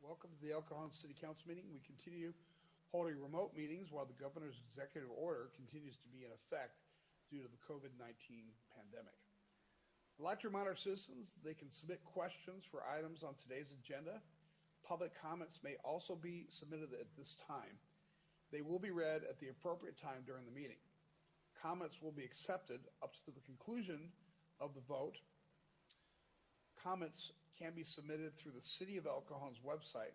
Welcome to the El Cajon City Council meeting. We continue holding remote meetings while the governor's executive order continues to be in effect due to the COVID-19 pandemic. I'd like to remind our citizens they can submit questions for items on today's agenda. Public comments may also be submitted at this time. They will be read at the appropriate time during the meeting. Comments will be accepted up to the conclusion of the vote. Comments can be submitted through the City of El Cajon's website,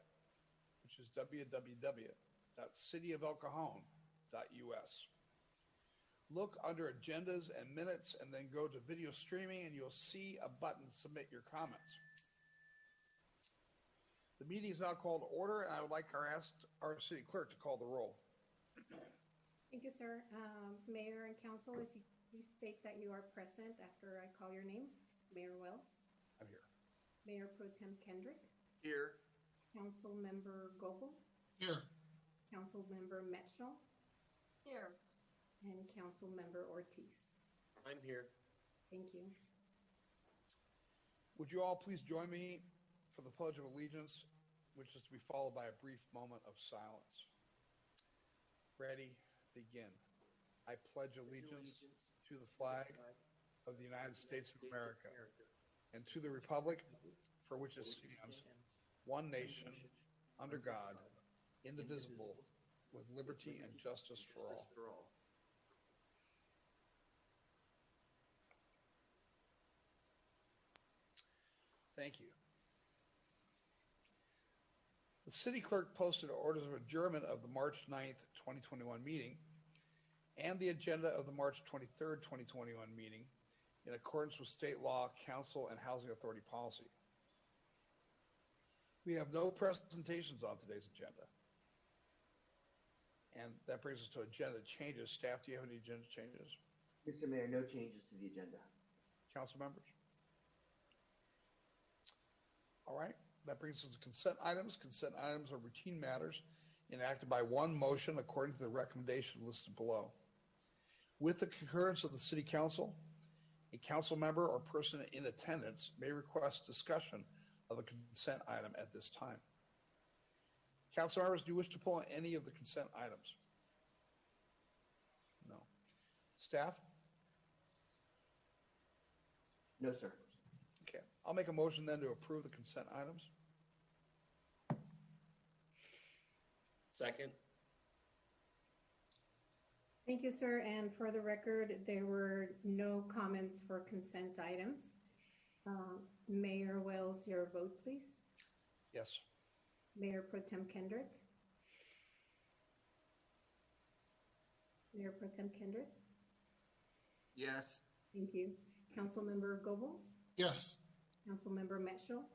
which is www.cityofelcajon.us. Look under Agendas and Minutes and then go to Video Streaming and you'll see a button to submit your comments. The meeting is now called to order, and I would like our city clerk to call the roll. Thank you, sir. Mayor and council, if you please state that you are present after I call your name. Mayor Wells. I'm here. Mayor Pro Tem Kendrick. Here. Council Member Goebel. Here. Council Member Metschel. Here. And Council Member Ortiz. I'm here. Thank you. Would you all please join me for the Pledge of Allegiance, which is to be followed by a brief moment of silence. Ready, begin. I pledge allegiance to the flag of the United States of America and to the republic for which it stands, one nation, under God, indivisible, with liberty and justice for all. Thank you. The city clerk posted orders of adjournment of the March 9th, 2021 meeting and the agenda of the March 23rd, 2021 meeting in accordance with state law, council, and housing authority policy. We have no presentations on today's agenda. And that brings us to agenda changes. Staff, do you have any agenda changes? Mr. Mayor, no changes to the agenda. Council members? All right, that brings us to consent items. Consent items are routine matters enacted by one motion according to the recommendation listed below. With the concurrence of the City Council, a council member or person in attendance may request discussion of a consent item at this time. Council members, do you wish to pull any of the consent items? No. Staff? No, sir. Okay, I'll make a motion then to approve the consent items. Second. Thank you, sir. And for the record, there were no comments for consent items. Mayor Wells, your vote, please. Yes. Mayor Pro Tem Kendrick. Mayor Pro Tem Kendrick. Yes. Thank you. Councilmember Goebel. Yes. Councilmember Metschel.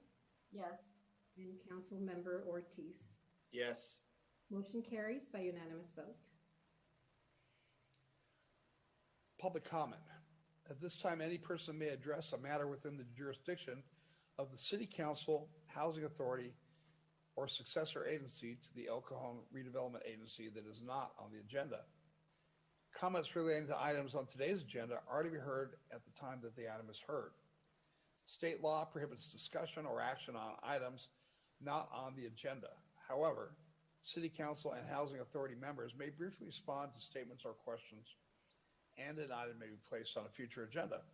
Yes. And Councilmember Ortiz. Yes. Motion carries by unanimous vote. Public comment. At this time, any person may address a matter within the jurisdiction of the City Council, Housing Authority, or successor agency to the El Cajon Redevelopment Agency that is not on the agenda. Comments relating to items on today's agenda are to be heard at the time that the item is heard. State law prohibits discussion or action on items not on the agenda. However, City Council and Housing Authority members may briefly respond to statements or questions, and an item may be placed on a future agenda.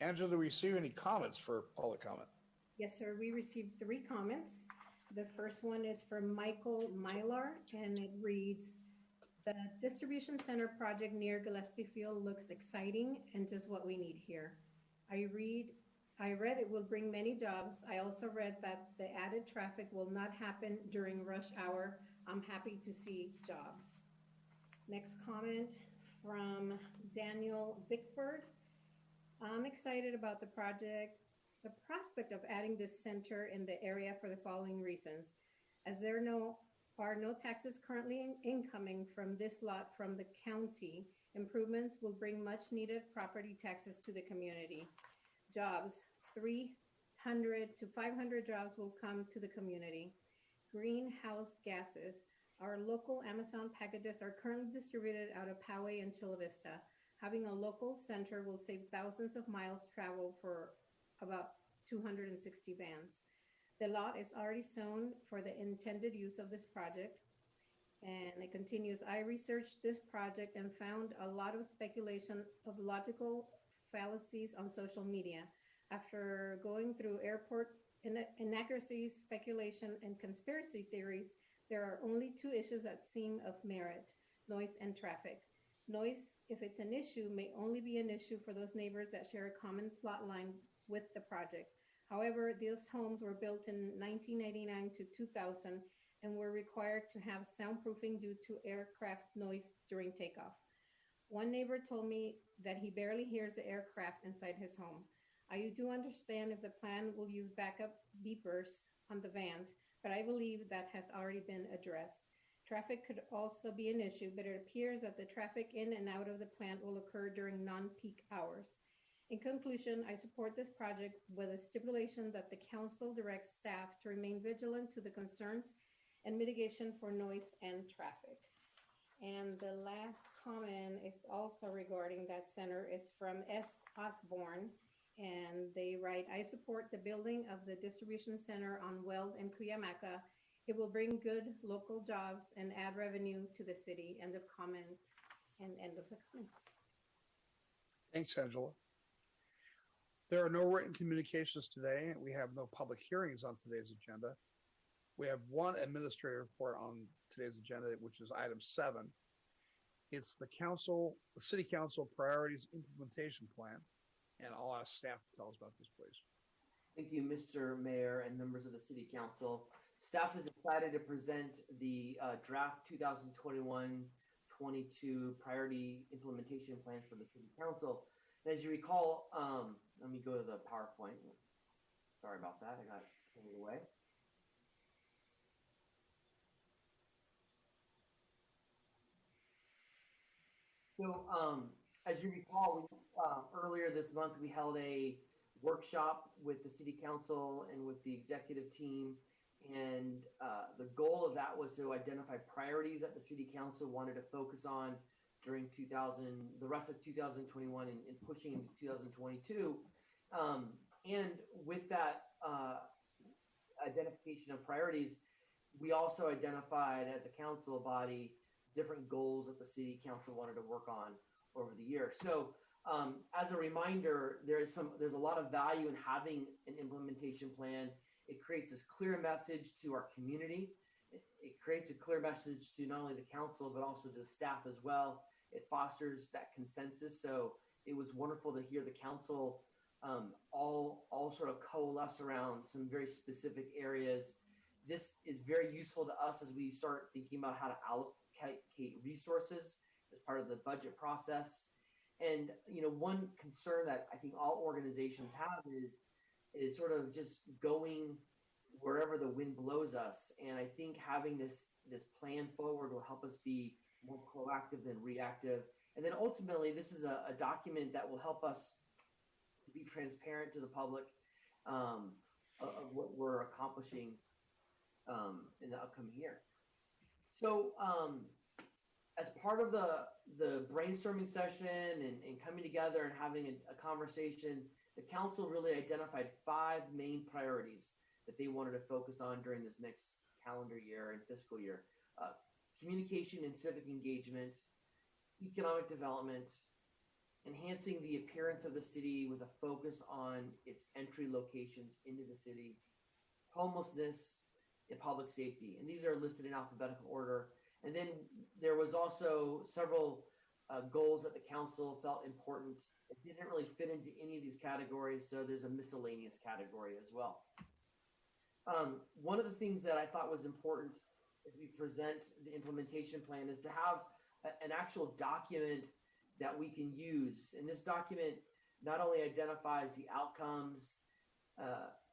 Angela, do we receive any comments for public comment? Yes, sir. We received 3 comments. The first one is from Michael Mylar, and it reads, "The distribution center project near Gillespie Field looks exciting and just what we need here. I read it will bring many jobs. I also read that the added traffic will not happen during rush hour. I'm happy to see jobs." Next comment from Daniel Bickford. "I'm excited about the project, the prospect of adding this center in the area for the following reasons. As there are no taxes currently incoming from this lot from the county, improvements will bring much needed property taxes to the community. Jobs, 300 to 500 jobs will come to the community. Greenhouse gases, our local Amazon packages are currently distributed out of Poway and Chula Vista. Having a local center will save thousands of miles travel for about 260 vans. The lot is already zoned for the intended use of this project. And it continues, I researched this project and found a lot of speculation of logical fallacies on social media. After going through airport inaccuracies, speculation, and conspiracy theories, there are only two issues that seem of merit: noise and traffic. Noise, if it's an issue, may only be an issue for those neighbors that share a common plot line with the project. However, those homes were built in 1999 to 2000 and were required to have soundproofing due to aircraft noise during takeoff. One neighbor told me that he barely hears the aircraft inside his home. I do understand if the plan will use backup beepers on the vans, but I believe that has already been addressed. Traffic could also be an issue, but it appears that the traffic in and out of the plant will occur during non-peak hours. In conclusion, I support this project with a stipulation that the council directs staff to remain vigilant to the concerns and mitigation for noise and traffic. And the last comment is also regarding that center is from S. Osborne. And they write, I support the building of the distribution center on Weld and Cuyamaca. It will bring good local jobs and add revenue to the city. End of comment and end of the comments. Thanks, Angela. There are no written communications today. We have no public hearings on today's agenda. We have one administrative report on today's agenda, which is item 7. It's the city council priorities implementation plan. And I'll ask staff to tell us about this, please. Thank you, Mr. Mayor and members of the City Council. Staff is excited to present the draft 2021-22 priority implementation plan for the City Council. And as you recall, let me go to the PowerPoint. Sorry about that. I got carried away. So, as you recall, earlier this month we held a workshop with the City Council and with the executive team, and the goal of that was to identify priorities that the City Council wanted to focus on during the rest of 2021 and pushing into 2022. And with that identification of priorities, we also identified as a council body different goals that the City Council wanted to work on over the year. So as a reminder, there's a lot of value in having an implementation plan. It creates this clear message to our community. It creates a clear message to not only the council, but also to the staff as well. It fosters that consensus. So it was wonderful to hear the council all sort of coalesce around some very specific areas. This is very useful to us as we start thinking about how to allocate resources as part of the budget process. And one concern that I think all organizations have is sort of just going wherever the wind blows us. And I think having this plan forward will help us be more proactive than reactive. And then ultimately, this is a document that will help us to be transparent to the public of what we're accomplishing in the upcoming year. So as part of the brainstorming session and coming together and having a conversation, the council really identified 5 main priorities that they wanted to focus on during this next calendar year and fiscal year. Communication and civic engagement, economic development, enhancing the appearance of the city with a focus on its entry locations into the city, homelessness, and public safety. And these are listed in alphabetical order. And then there was also several goals that the council felt important. It didn't really fit into any of these categories, so there's a miscellaneous category as well. One of the things that I thought was important as we present the implementation plan is to have an actual document that we can use. And this document not only identifies the outcomes,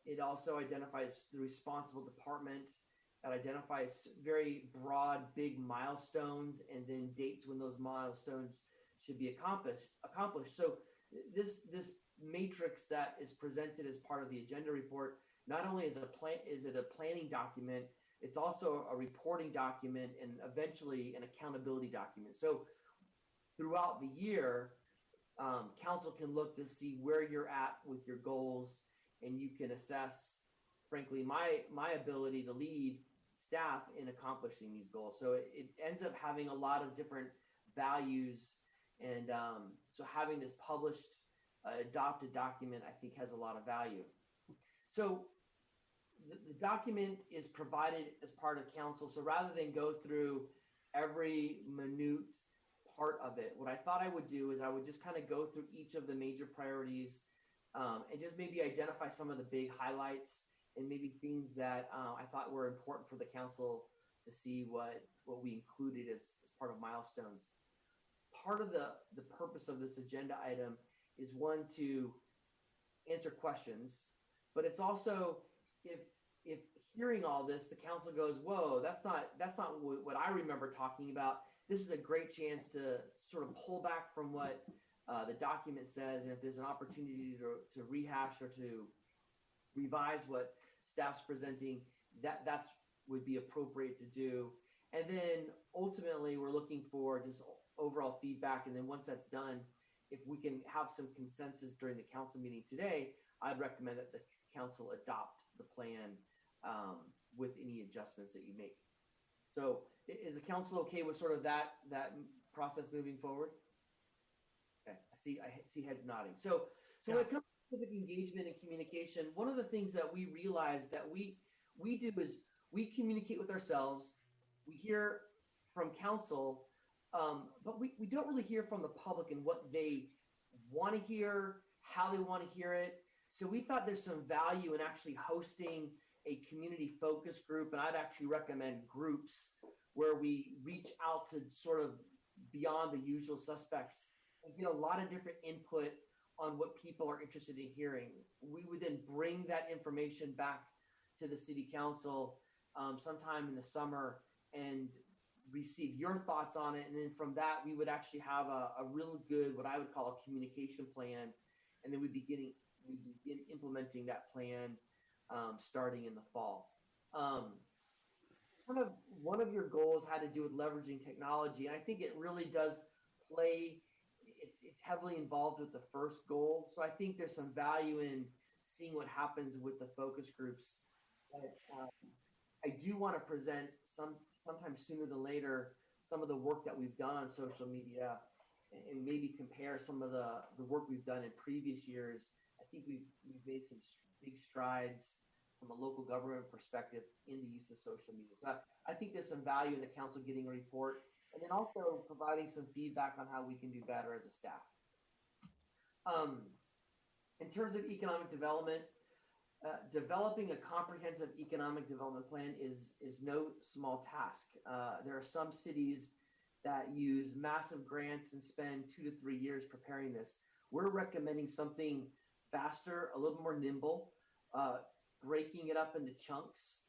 it also identifies the responsible department. It identifies very broad, big milestones, and then dates when those milestones should be accomplished. So this matrix that is presented as part of the agenda report, not only is it a planning document, it's also a reporting document and eventually an accountability document. So throughout the year, council can look to see where you're at with your goals, and you can assess frankly, my ability to lead staff in accomplishing these goals. So it ends up having a lot of different values, and so having this published, adopted document, I think, has a lot of value. So the document is provided as part of council. So rather than go through every minute part of it, what I thought I would do is I would just kind of go through each of the major priorities, and just maybe identify some of the big highlights and maybe things that I thought were important for the council to see what we included as part of milestones. Part of the purpose of this agenda item is, one, to answer questions, but it's also, if hearing all this, the council goes, whoa, that's not what I remember talking about. This is a great chance to sort of pull back from what the document says, and if there's an opportunity to rehash or to revise what staff's presenting, that's would be appropriate to do. And then ultimately, we're looking for just overall feedback. And then once that's done, if we can have some consensus during the council meeting today, I'd recommend that the council adopt the plan with any adjustments that you make. So is the council okay with sort of that process moving forward? Okay, I see heads nodding. So when it comes to civic engagement and communication, one of the things that we realize that we do is we communicate with ourselves, we hear from council, but we don't really hear from the public and what they want to hear, how they want to hear it. So we thought there's some value in actually hosting a community focus group, and I'd actually recommend groups where we reach out to sort of beyond the usual suspects and get a lot of different input on what people are interested in hearing. We would then bring that information back to the city council sometime in the summer and receive your thoughts on it. And then from that, we would actually have a real good, what I would call a communication plan. And then we'd begin implementing that plan starting in the fall. One of your goals had to do with leveraging technology. And I think it really does play, it's heavily involved with the first goal. So I think there's some value in seeing what happens with the focus groups. But, I do want to present sometime sooner than later some of the work that we've done on social media, and maybe compare some of the work we've done in previous years. I think we've made some big strides from a local government perspective in the use of social media. So I think there's some value in the council getting a report, and then also providing some feedback on how we can do better as a staff. In terms of economic development, developing a comprehensive economic development plan is no small task. There are some cities that use massive grants and spend 2 to 3 years preparing this. We're recommending something faster, a little more nimble, breaking it up into chunks,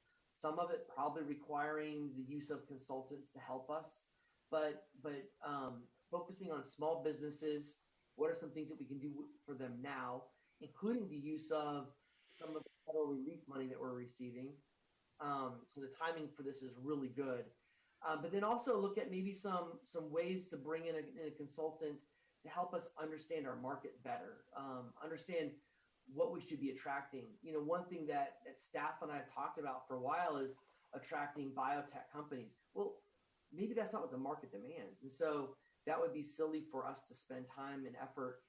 some of it probably requiring the use of consultants to help us, but focusing on small businesses. What are some things that we can do for them now, including the use of some of the federal relief money that we're receiving. So the timing for this is really good. But then also look at maybe some ways to bring in a consultant to help us understand our market better, understand what we should be attracting. You know, one thing that staff and I have talked about for a while is attracting biotech companies. Well, maybe that's not what the market demands. And so that would be silly for us to spend time and effort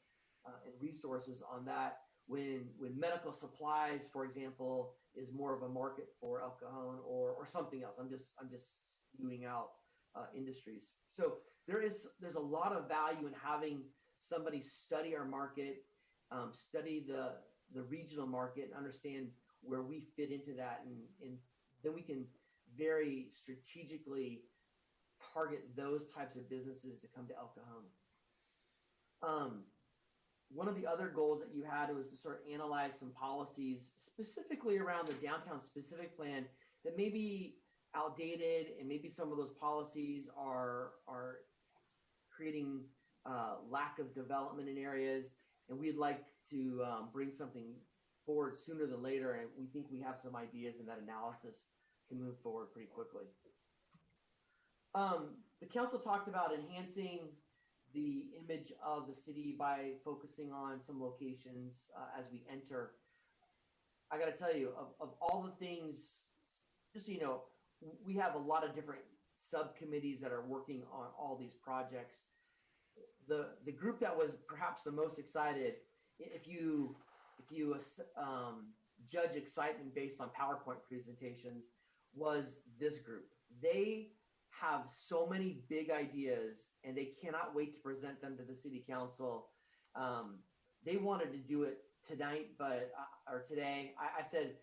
and resources on that when medical supplies, for example, is more of a market for El Cajon or something else. I'm just spewing out industries. So there's a lot of value in having somebody study our market, study the regional market, and understand where we fit into that, and then we can very strategically target those types of businesses to come to El Cajon. One of the other goals that you had was to sort of analyze some policies specifically around the downtown specific plan that may be outdated, and maybe some of those policies are creating lack of development in areas, and we'd like to bring something forward sooner than later, and we think we have some ideas, and that analysis can move forward pretty quickly. The council talked about enhancing the image of the city by focusing on some locations as we enter. I got to tell you, of all the things, just so you know, we have a lot of different subcommittees that are working on all these projects. The group that was perhaps the most excited, if you judge excitement based on PowerPoint presentations, was this group. They have so many big ideas and they cannot wait to present them to the city council. They wanted to do it tonight, or today. I said,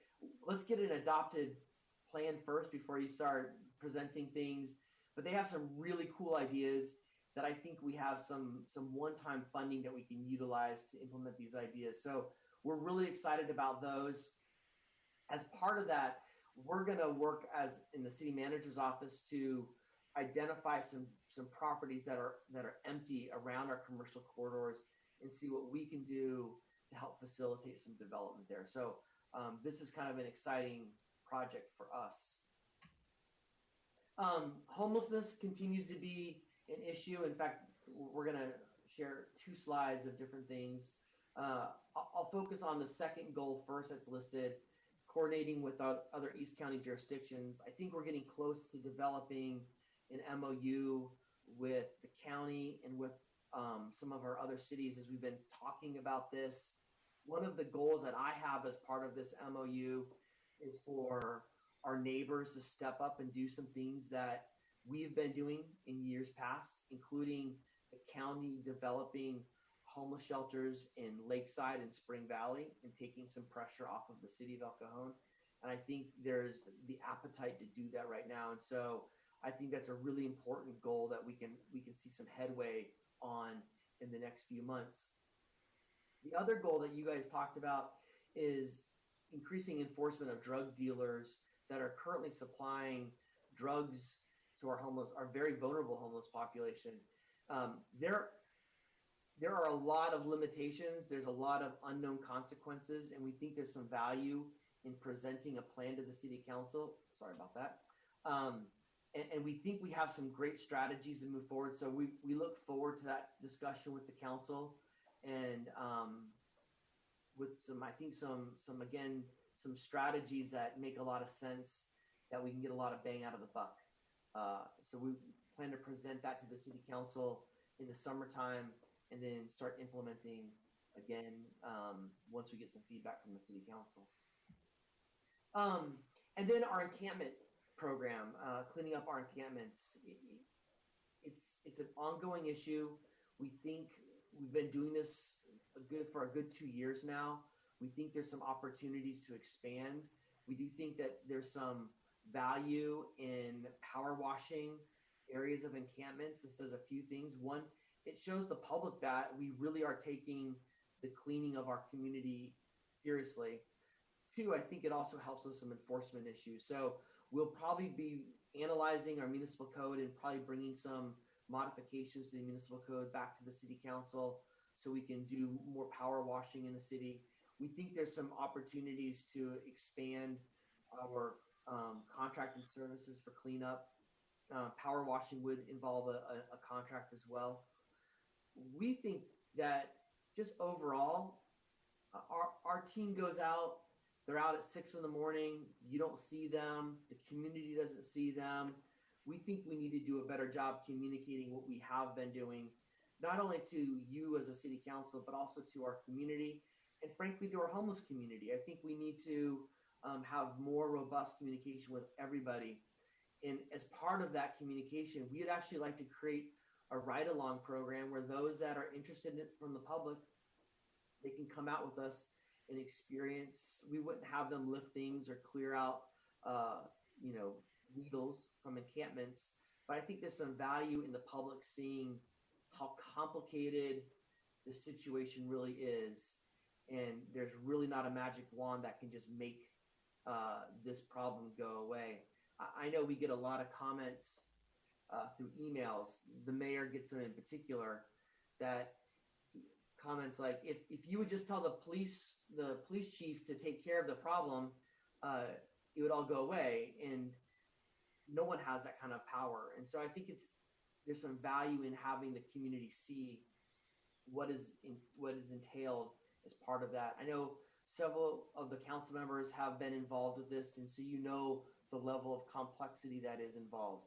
let's get an adopted plan first before you start presenting things. But they have some really cool ideas that I think we have some one-time funding that we can utilize to implement these ideas. So we're really excited about those. As part of that, we're going to work as in the city manager's office to identify some properties that are empty around our commercial corridors and see what we can do to help facilitate some development there. So this is kind of an exciting project for us. Homelessness continues to be an issue. In fact, we're going to share 2 slides of different things. I'll focus on the second goal first that's listed, coordinating with other East County jurisdictions. I think we're getting close to developing an MOU with the county and with some of our other cities as we've been talking about this. One of the goals that I have as part of this MOU is for our neighbors to step up and do some things that we've been doing in years past, including the county developing homeless shelters in Lakeside and Spring Valley and taking some pressure off of the city of El Cajon. And I think there's the appetite to do that right now. And so I think that's a really important goal that we can see some headway on in the next few months. The other goal that you guys talked about is increasing enforcement of drug dealers that are currently supplying drugs to our very vulnerable homeless population. There are a lot of limitations. There's a lot of unknown consequences, and we think there's some value in presenting a plan to the city council. Sorry about that. And we think we have some great strategies to move forward. So we look forward to that discussion with the council and with some strategies that make a lot of sense that we can get a lot of bang out of the buck. So we plan to present that to the city council in the summertime and then start implementing again once we get some feedback from the city council. And then our encampment program, cleaning up our encampments. It's an ongoing issue. We think we've been doing this for a good 2 years now. We think there's some opportunities to expand. We do think that there's some value in power washing areas of encampments. This does a few things. One, it shows the public that we really are taking the cleaning of our community seriously. 2, I think it also helps with some enforcement issues. So we'll probably be analyzing our municipal code and probably bringing some modifications to the municipal code back to the city council so we can do more power washing in the city. We think there's some opportunities to expand our contracting services for cleanup. Power washing would involve a contract as well. We think that just overall, our team goes out, they're out at 6 in the morning, you don't see them, the community doesn't see them. We think we need to do a better job communicating what we have been doing, not only to you as a city council, but also to our community and frankly to our homeless community. I think we need to have more robust communication with everybody. And as part of that communication, we'd actually like to create a ride-along program where those that are interested in it from the public, they can come out with us and experience. We wouldn't have them lift things or clear out, needles from encampments. But I think there's some value in the public seeing how complicated the situation really is. And there's really not a magic wand that can just make this problem go away. I know we get a lot of comments through emails. The mayor gets them in particular, that comments like, if you would just tell the police chief to take care of the problem, it would all go away. And no one has that kind of power. And so I think there's some value in having the community see what is entailed as part of that. I know Several of the council members have been involved with this, and so you know the level of complexity that is involved.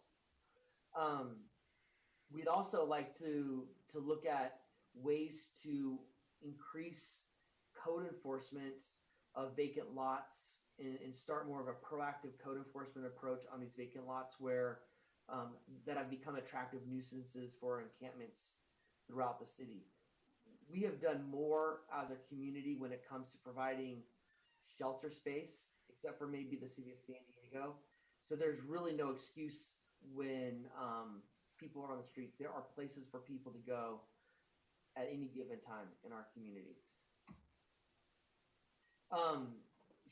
We'd also like to look at ways to increase code enforcement of vacant lots and start more of a proactive code enforcement approach on these vacant lots where that have become attractive nuisances for encampments throughout the city. We have done more as a community when it comes to providing shelter space, except for maybe the city of San Diego. So there's really no excuse when people are on the streets. There are places for people to go at any given time in our community.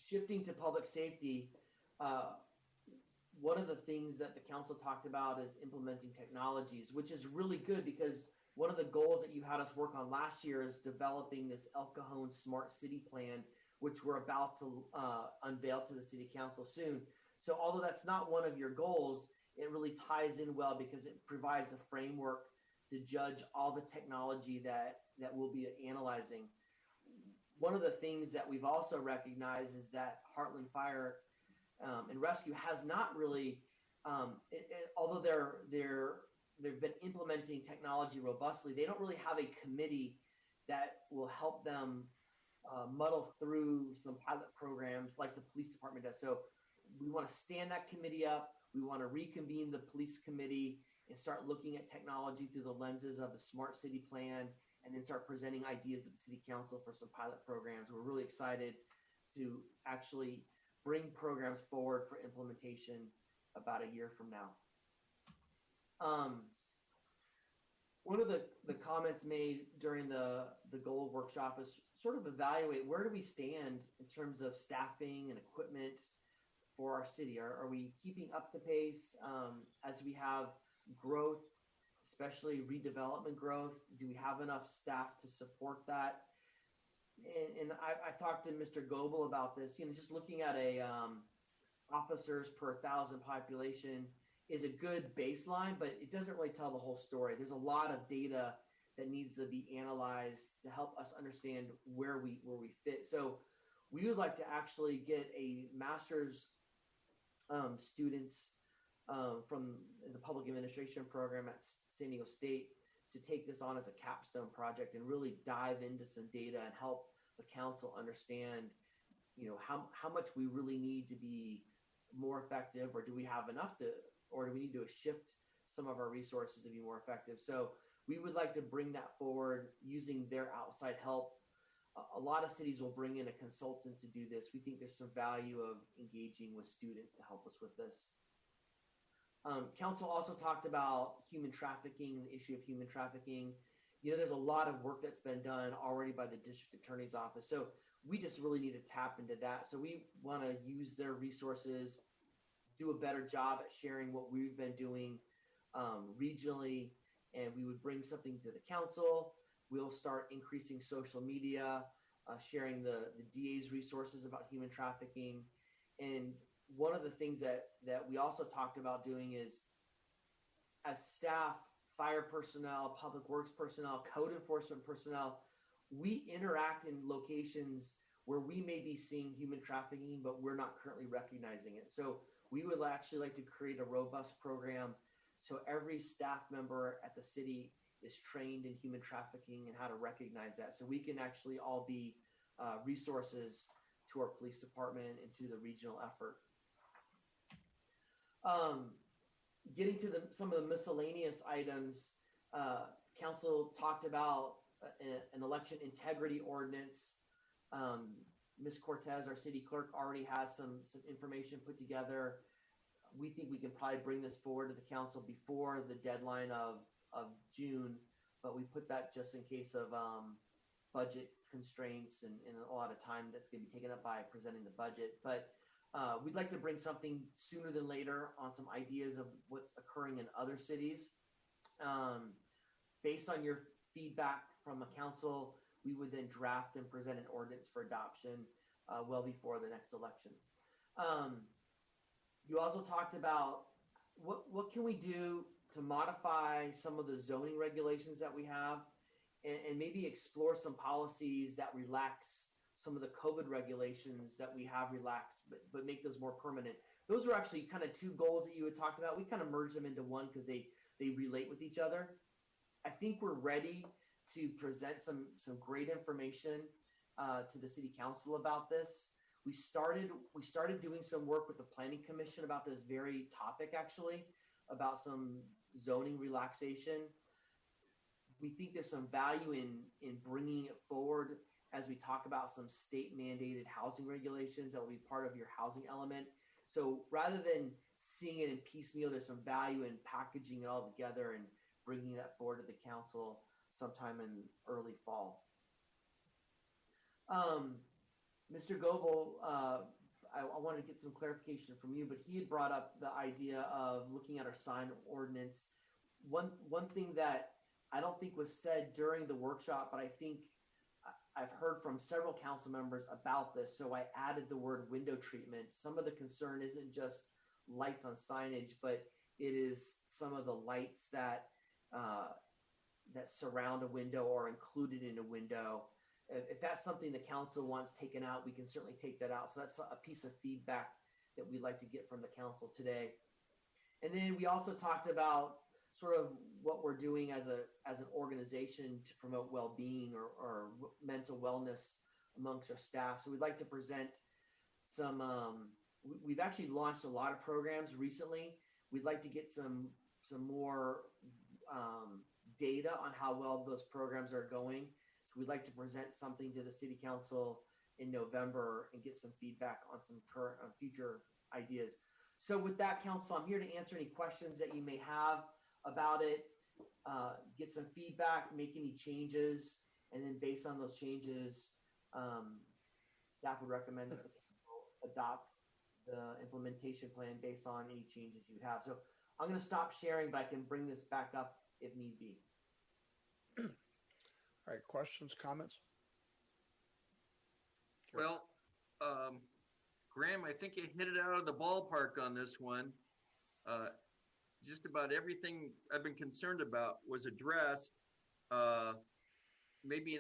Shifting to public safety, one of the things that the council talked about is implementing technologies, which is really good because one of the goals that you had us work on last year is developing this El Cajon Smart City Plan, which we're about to unveil to the city council soon. So although that's not one of your goals, it really ties in well because it provides a framework to judge all the technology that we'll be analyzing. One of the things that we've also recognized is that Heartland Fire and Rescue has not really, although they've been implementing technology robustly, they don't really have a committee that will help them muddle through some pilot programs like the police department does. So we want to stand that committee up. We want to reconvene the police committee and start looking at technology through the lenses of the Smart City Plan, and then start presenting ideas at the city council for some pilot programs. We're really excited to actually bring programs forward for implementation about a year from now. One of the comments made during the goal workshop is sort of evaluate where do we stand in terms of staffing and equipment for our city. Are we keeping up to pace as we have growth, especially redevelopment growth? Do we have enough staff to support that? And I talked to Mr. Goebel about this. Just looking at a officers per 1,000 population is a good baseline, but it doesn't really tell the whole story. There's a lot of data that needs to be analyzed to help us understand where we fit. So we would like to actually get a master's students from the public administration program at San Diego State to take this on as a capstone project and really dive into some data and help the council understand, how much we really need to be more effective, or do we have enough or do we need to shift some of our resources to be more effective? So we would like to bring that forward using their outside help. A lot of cities will bring in a consultant to do this. We think there's some value of engaging with students to help us with this. Council also talked about human trafficking, the issue of human trafficking. There's a lot of work that's been done already by the district attorney's office. So we just really need to tap into that. So we want to use their resources, do a better job at sharing what we've been doing regionally, and we would bring something to the council. We'll start increasing social media, sharing the DA's resources about human trafficking. And one of the things that we also talked about doing is, as staff, fire personnel, public works personnel, code enforcement personnel, we interact in locations where we may be seeing human trafficking, but we're not currently recognizing it. So we would actually like to create a robust program so every staff member at the city is trained in human trafficking and how to recognize that. So we can actually all be resources to our police department and to the regional effort. Getting to some of the miscellaneous items, council talked about an election integrity ordinance. Ms. Cortez, our city clerk, already has some information put together. We think we can probably bring this forward to the council before the deadline of June, but we put that just in case of budget constraints and a lot of time that's going to be taken up by presenting the budget. But we'd like to bring something sooner than later on some ideas of what's occurring in other cities. Based on your feedback from the council, we would then draft and present an ordinance for adoption well before the next election. You also talked about what can we do to modify some of the zoning regulations that we have and maybe explore some policies that relax some of the COVID regulations that we have relaxed, but make those more permanent. Those are actually kind of two goals that you had talked about. We kind of merged them into one because they relate with each other. I think we're ready to present some great information to the city council about this. We started doing some work with the planning commission about this very topic, actually, about some zoning relaxation. We think there's some value in bringing it forward as we talk about some state mandated housing regulations that will be part of your housing element. So rather than seeing it in piecemeal, there's some value in packaging it all together and bringing that forward to the council sometime in early fall. Mr. Goebel, I wanted to get some clarification from you, but he had brought up the idea of looking at our sign ordinance. One thing that I don't think was said during the workshop, but I think I've heard from several council members about this, so I added the word window treatment. Some of the concern isn't just lights on signage, but it is some of the lights that that surround a window or included in a window. If that's something the council wants taken out, we can certainly take that out. So that's a piece of feedback that we'd like to get from the council today. And then we also talked about sort of what we're doing as an organization to promote well-being or mental wellness amongst our staff. So we'd like to present some, we've actually launched a lot of programs recently. We'd like to get some more data on how well those programs are going. So we'd like to present something to the city council in November and get some feedback on some current future ideas. So with that, council, I'm here to answer any questions that you may have about it, get some feedback, make any changes, and then based on those changes, staff would recommend that the council adopt the implementation plan based on any changes you have. So I'm going to stop sharing, but I can bring this back up if need be. All right, questions, comments? Well, Graham, I think you hit it out of the ballpark on this one. Just about everything I've been concerned about was addressed. Maybe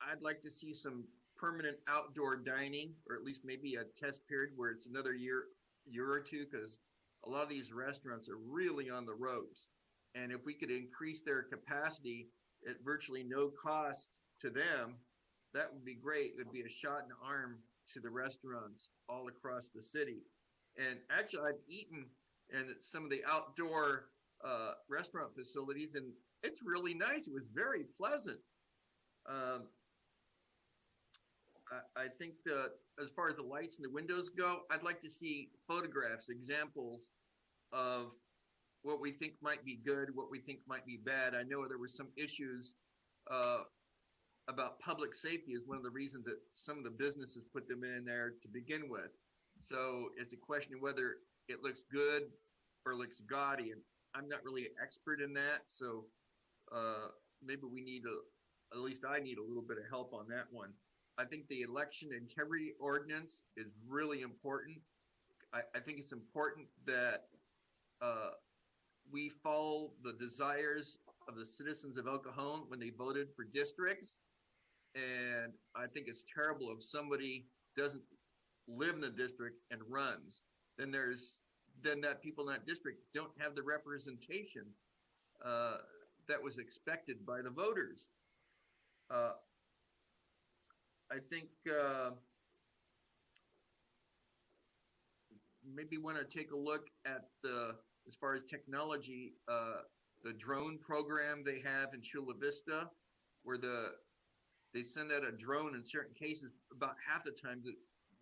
I'd like to see some permanent outdoor dining, or at least maybe a test period where it's another year or two, because a lot of these restaurants are really on the ropes. And if we could increase their capacity at virtually no cost to them, that would be great. It would be a shot in the arm to the restaurants all across the city. And actually, I've eaten in some of the outdoor restaurant facilities, and it's really nice. It was very pleasant. I think that as far as the lights and the windows go, I'd like to see photographs, examples of what we think might be good, what we think might be bad. I know there were some issues about public safety is one of the reasons that some of the businesses put them in there to begin with. So it's a question of whether it looks good or looks gaudy. And I'm not really an expert in that. So maybe we need at least I need a little bit of help on that one. I think the election integrity ordinance is really important. I think it's important that we follow the desires of the citizens of El Cajon when they voted for districts. And I think it's terrible if somebody doesn't live in the district and runs. Then that people in that district don't have the representation that was expected by the voters. I think maybe want to take a look at as far as technology, the drone program they have in Chula Vista, where they send out a drone in certain cases. About half the time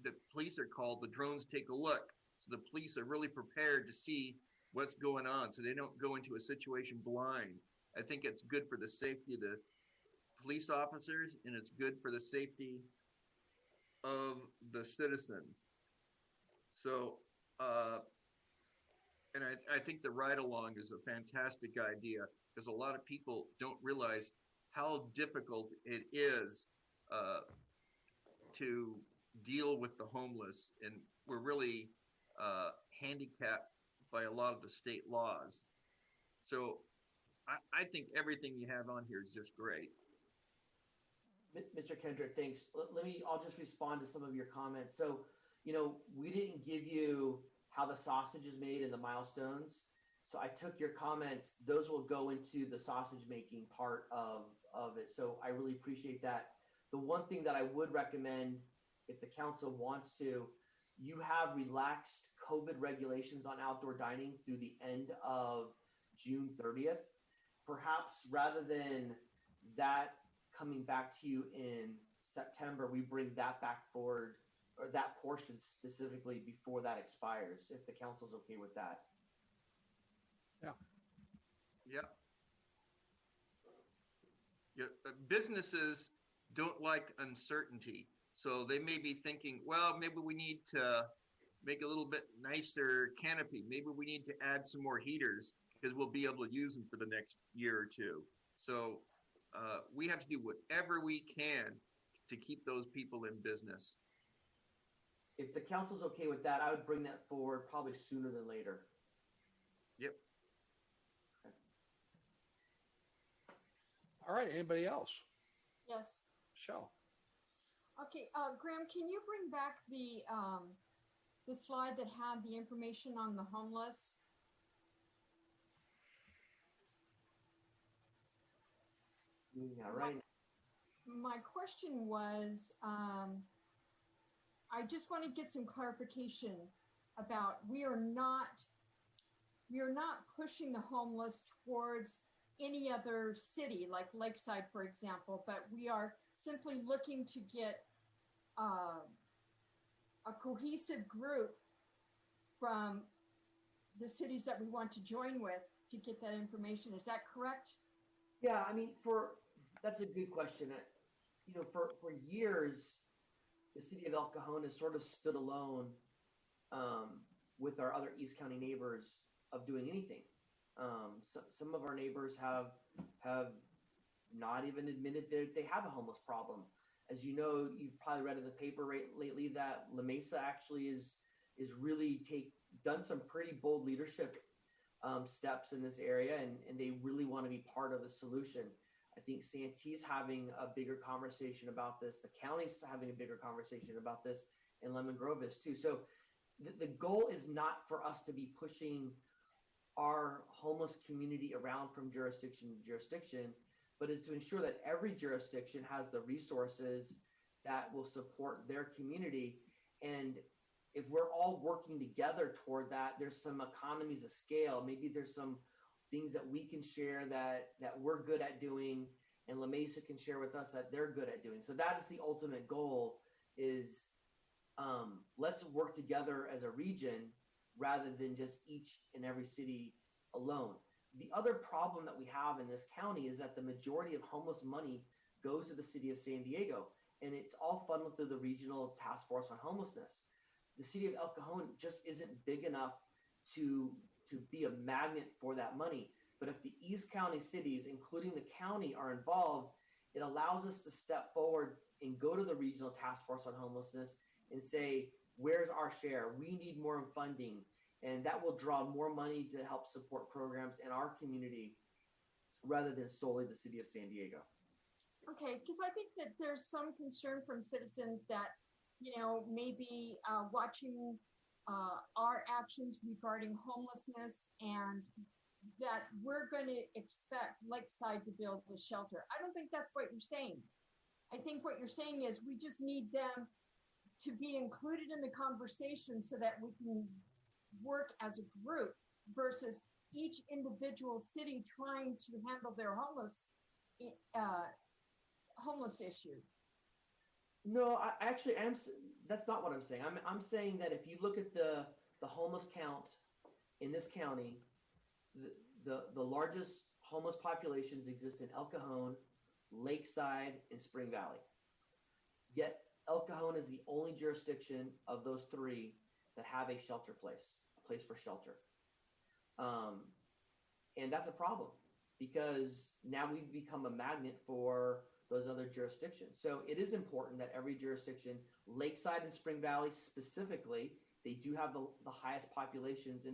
the police are called, the drones take a look. So the police are really prepared to see what's going on, so they don't go into a situation blind. I think it's good for the safety of the police officers, and it's good for the safety of the citizens. So, and I think the ride-along is a fantastic idea, because a lot of people don't realize how difficult it is to deal with the homeless, and we're really handicapped by a lot of the state laws. So I think everything you have on here is just great. Mr. Kendrick, thanks. I'll just respond to some of your comments. So, we didn't give you how the sausage is made and the milestones. So I took your comments. Those will go into the sausage making part of it. So I really appreciate that. The one thing that I would recommend, if the council wants to, you have relaxed COVID regulations on outdoor dining through the end of June 30th. Perhaps rather than that coming back to you in September, we bring that back forward, or that portion specifically, before that expires, if the council's okay with that. Yeah. Yeah, businesses don't like uncertainty. So they may be thinking, well, maybe we need to make a little bit nicer canopy. Maybe we need to add some more heaters because we'll be able to use them for the next year or two. So we have to do whatever we can to keep those people in business. If the council's okay with that, I would bring that forward probably sooner than later. Yep. All right, anybody else? Yes. Michelle? Okay, Graham, can you bring back the slide that had the information on the homeless? Yeah, right. My question was, I just want to get some clarification about we are not pushing the homeless towards any other city like Lakeside, for example, but we are simply looking to get a cohesive group from the cities that we want to join with to get that information. Is that correct? Yeah, I mean, that's a good question. For years, the city of El Cajon has sort of stood alone with our other East County neighbors of doing anything. Some of our neighbors have not even admitted that they have a homeless problem. As you know, you've probably read in the paper lately that La Mesa actually is really done some pretty bold leadership steps in this area, and they really want to be part of the solution. I think Santee's having a bigger conversation about this. The county's having a bigger conversation about this, and Lemon Grove is too. So the goal is not for us to be pushing our homeless community around from jurisdiction to jurisdiction, but is to ensure that every jurisdiction has the resources that will support their community. And if we're all working together toward that, there's some economies of scale. Maybe there's some things that we can share that we're good at doing, and La Mesa can share with us that they're good at doing. So that is the ultimate goal, is let's work together as a region rather than just each and every city alone. The other problem that we have in this county is that the majority of homeless money goes to the city of San Diego, and it's all funneled through the Regional Task Force on Homelessness. The city of El Cajon just isn't big enough to be a magnet for that money. But if the East County cities, including the county, are involved, it allows us to step forward and go to the Regional Task Force on Homelessness and say, where's our share? We need more funding. And that will draw more money to help support programs in our community rather than solely the city of San Diego. Okay, because I think that there's some concern from citizens that, maybe watching our actions regarding homelessness, and that we're going to expect Lakeside to build a shelter. I don't think that's what you're saying. I think what you're saying is we just need them to be included in the conversation so that we can work as a group versus each individual city trying to handle their homeless issue. No, I actually am. That's not what I'm saying. I'm saying that if you look at the homeless count in this county, the largest homeless populations exist in El Cajon, Lakeside, and Spring Valley. Yet El Cajon is the only jurisdiction of those three that have a place for shelter. And that's a problem because now we've become a magnet for those other jurisdictions. So it is important that every jurisdiction, Lakeside and Spring Valley specifically, they do have the highest populations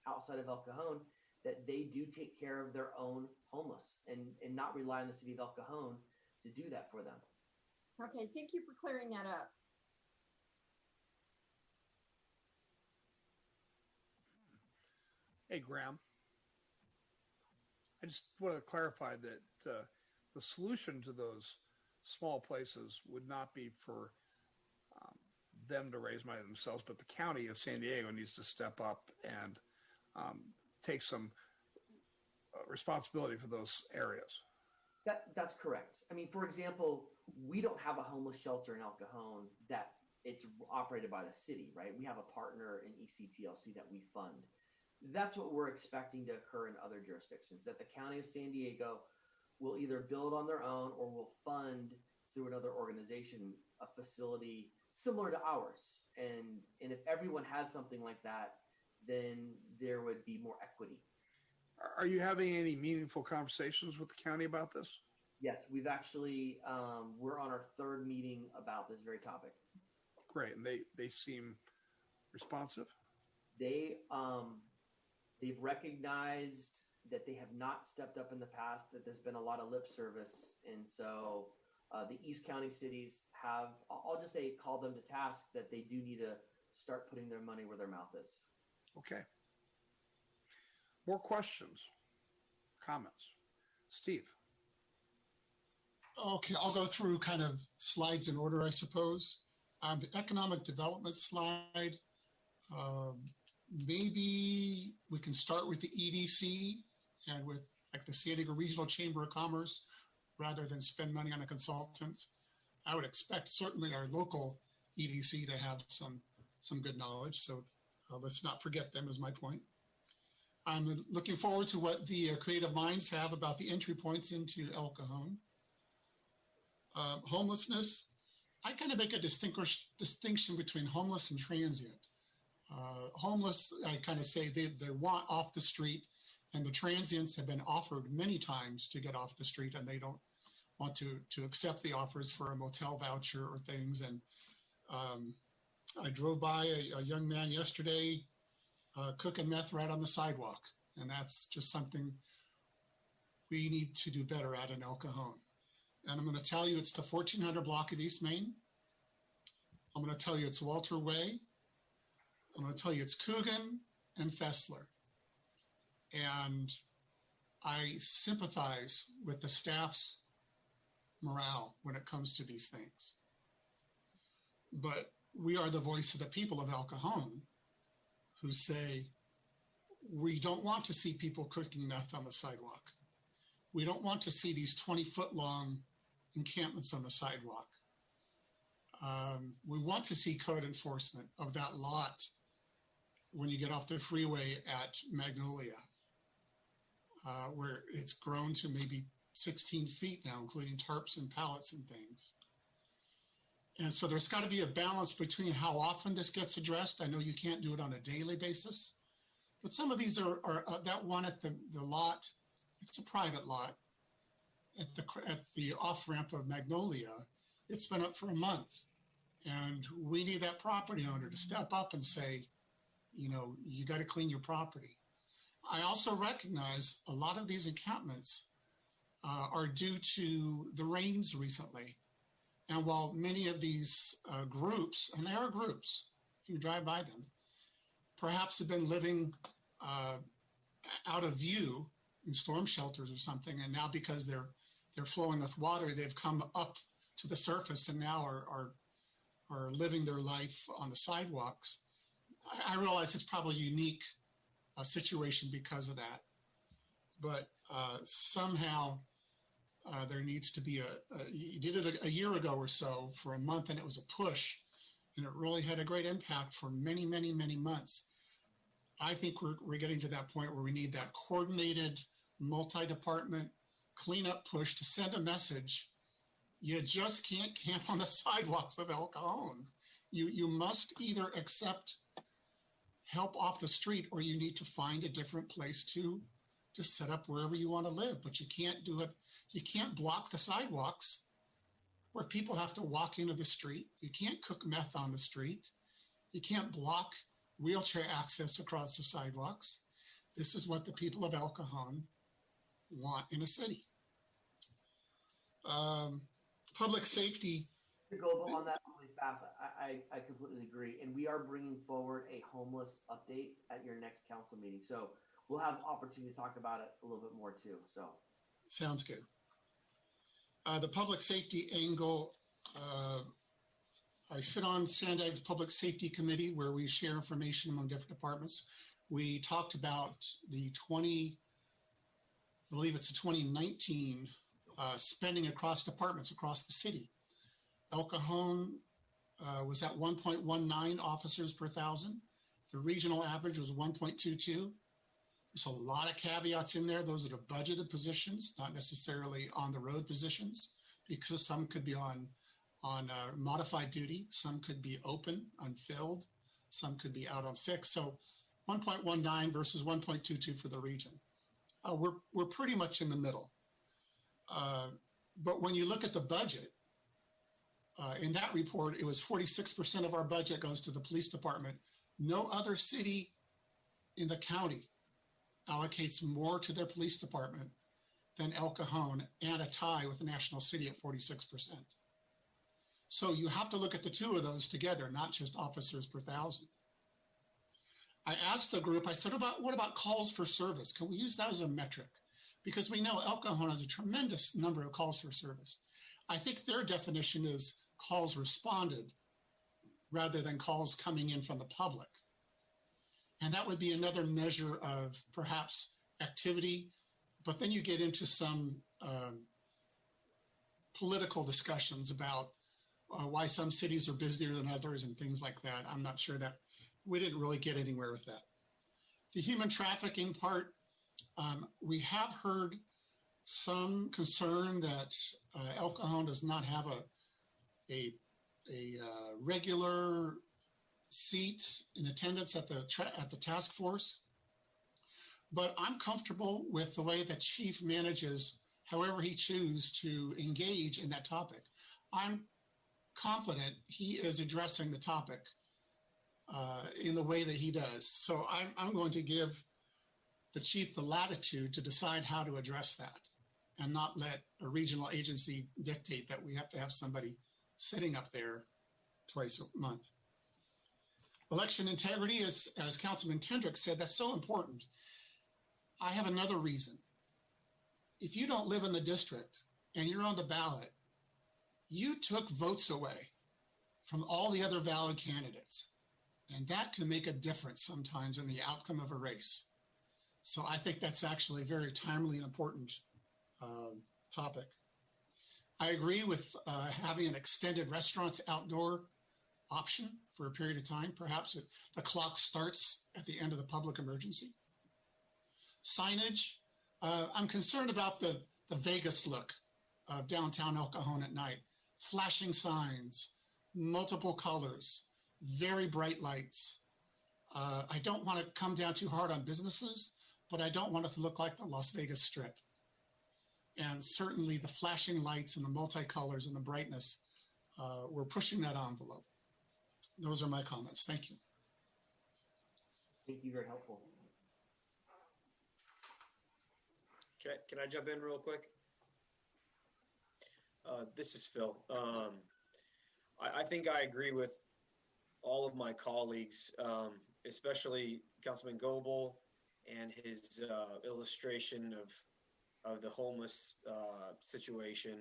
outside of El Cajon, that they do take care of their own homeless and not rely on the city of El Cajon to do that for them. Okay, thank you for clearing that up. Hey, Graham. I just want to clarify that the solution to those small places would not be for them to raise money themselves, but the county of San Diego needs to step up and take some responsibility for those areas. That's correct. I mean, for example, we don't have a homeless shelter in El Cajon that it's operated by the city, right? We have a partner in ECTLC that we fund. That's what we're expecting to occur in other jurisdictions, that the county of San Diego will either build on their own or will fund through another organization a facility similar to ours. And if everyone had something like that, then there would be more equity. Are you having any meaningful conversations with the county about this? Yes, we've actually, we're on our third meeting about this very topic. Great, and they seem responsive? They've recognized that they have not stepped up in the past, that there's been a lot of lip service. And so the East County cities have, I'll just say, call them to task that they do need to start putting their money where their mouth is. Okay. More questions, comments? Steve. Okay, I'll go through kind of slides in order, I suppose. The economic development slide, maybe we can start with the EDC and with like the San Diego Regional Chamber of Commerce rather than spend money on a consultant. I would expect certainly our local EDC to have some good knowledge, so let's not forget them is my point. I'm looking forward to what the creative minds have about the entry points into El Cajon. Homelessness, I kind of make a distinction between homeless and transient. Homeless, I kind of say they want off the street, and the transients have been offered many times to get off the street, and they don't want to accept the offers for a motel voucher or things. And I drove by a young man yesterday cooking meth right on the sidewalk, and that's just something we need to do better at in El Cajon. And I'm going to tell you it's the 1400 block of East Main. I'm going to tell you it's Walter Way. I'm going to tell you it's Coogan and Fessler. And I sympathize with the staff's morale when it comes to these things. But we are the voice of the people of El Cajon who say, we don't want to see people cooking meth on the sidewalk. We don't want to see these 20-foot long encampments on the sidewalk. We want to see code enforcement of that lot when you get off the freeway at Magnolia, where it's grown to maybe 16 feet now, including tarps and pallets and things. And so there's got to be a balance between how often this gets addressed. I know you can't do it on a daily basis, but some of these are that one at the lot, it's a private lot, at the off-ramp of Magnolia, it's been up for a month. And we need that property owner to step up and say, you know, you got to clean your property. I also recognize a lot of these encampments are due to the rains recently. And while many of these groups, and they are groups, if you drive by them, perhaps have been living out of view in storm shelters or something, and now because they're flowing with water, they've come up to the surface and now are living their life on the sidewalks. I realize it's probably a unique situation because of that, but somehow there needs to be you did it a year ago or so for a month, and it was a push, and it really had a great impact for many, many, many months. I think we're getting to that point where we need that coordinated, multi-department cleanup push to send a message. You just can't camp on the sidewalks of El Cajon. You must either accept help off the street, or you need to find a different place to set up wherever you want to live. But you can't do it. You can't block the sidewalks where people have to walk into the street. You can't cook meth on the street. You can't block wheelchair access across the sidewalks. This is what the people of El Cajon want in a city. Public safety, To go on that really fast, I completely agree. And we are bringing forward a homeless update at your next council meeting. So we'll have opportunity to talk about it a little bit more too. So Sounds good. The public safety angle, I sit on Sandag's Public Safety Committee where we share information among different departments. We talked about the I believe it's the 2019 spending across departments across the city. El Cajon was at 1.19 officers per thousand. The regional average was 1.22. There's a lot of caveats in there. Those are the budgeted positions, not necessarily on the road positions, because some could be on modified duty, some could be open, unfilled, some could be out on sick. So 1.19 versus 1.22 for the region. We're pretty much in the middle. But when you look at the budget, in that report, it was 46% of our budget goes to the police department. No other city in the county allocates more to their police department than El Cajon, and a tie with the national city at 46%. So you have to look at the two of those together, not just officers per thousand. I asked the group, I said, what about calls for service? Can we use that as a metric? Because we know El Cajon has a tremendous number of calls for service. I think their definition is calls responded rather than calls coming in from the public. And that would be another measure of perhaps activity, but then you get into some political discussions about why some cities are busier than others and things like that. I'm not sure that we didn't really get anywhere with that. The human trafficking part, we have heard some concern that El Cajon does not have a regular seat in attendance at the task force. But I'm comfortable with the way the chief manages however he chooses to engage in that topic. I'm confident he is addressing the topic in the way that he does. So I'm going to give the chief the latitude to decide how to address that and not let a regional agency dictate that we have to have somebody sitting up there twice a month. Election integrity, as Councilman Kendrick said, that's so important. I have another reason. If you don't live in the district and you're on the ballot, you took votes away from all the other valid candidates. And that can make a difference sometimes in the outcome of a race. So I think that's actually a very timely and important topic. I agree with having an extended restaurants outdoor option for a period of time. Perhaps the clock starts at the end of the public emergency. Signage, I'm concerned about the Vegas look of downtown El Cajon at night. Flashing signs, multiple colors, very bright lights. I don't want to come down too hard on businesses, but I don't want it to look like the Las Vegas Strip. And certainly the flashing lights and the multicolors and the brightness, we're pushing that envelope. Those are my comments. Thank you. thank you, very helpful. Can I jump in real quick? This is Phil. I think I agree with all of my colleagues, especially Councilman Goebel and his illustration of the homeless situation.